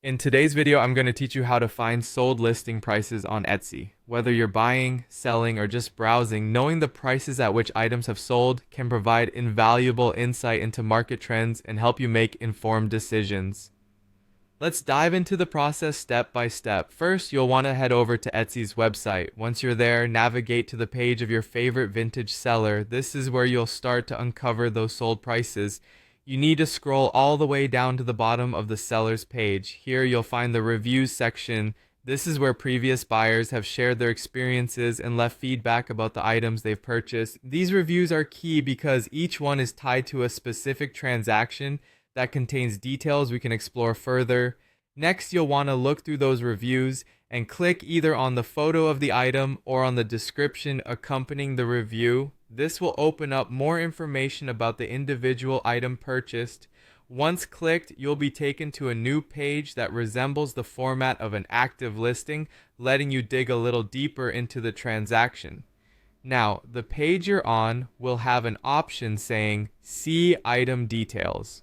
In today's video, I'm going to teach you how to find sold listing prices on Etsy. Whether you're buying, selling, or just browsing, knowing the prices at which items have sold can provide invaluable insight into market trends and help you make informed decisions. Let's dive into the process step by step. First, you'll want to head over to Etsy's website. Once you're there, navigate to the page of your favorite vintage seller. This is where you'll start to uncover those sold prices. You need to scroll all the way down to the bottom of the seller's page. Here you'll find the reviews section. This is where previous buyers have shared their experiences and left feedback about the items they've purchased. These reviews are key because each one is tied to a specific transaction that contains details we can explore further. Next, you'll want to look through those reviews and click either on the photo of the item or on the description accompanying the review. This will open up more information about the individual item purchased. Once clicked, you'll be taken to a new page that resembles the format of an active listing, letting you dig a little deeper into the transaction. Now, the page you're on will have an option saying See Item Details.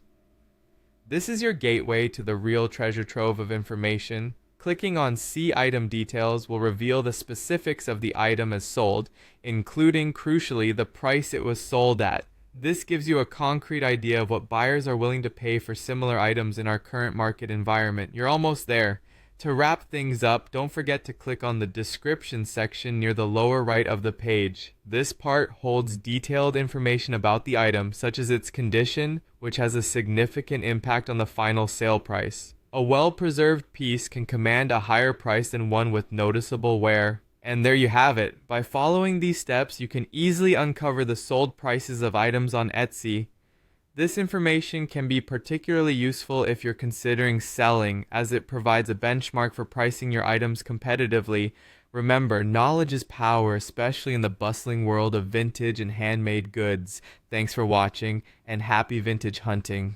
This is your gateway to the real treasure trove of information. Clicking on See Item Details will reveal the specifics of the item as sold, including, crucially, the price it was sold at. This gives you a concrete idea of what buyers are willing to pay for similar items in our current market environment. You're almost there. To wrap things up, don't forget to click on the description section near the lower right of the page. This part holds detailed information about the item, such as its condition, which has a significant impact on the final sale price. A well-preserved piece can command a higher price than one with noticeable wear. And there you have it. By following these steps, you can easily uncover the sold prices of items on Etsy. This information can be particularly useful if you're considering selling, as it provides a benchmark for pricing your items competitively. Remember, knowledge is power, especially in the bustling world of vintage and handmade goods. Thanks for watching, and happy vintage hunting.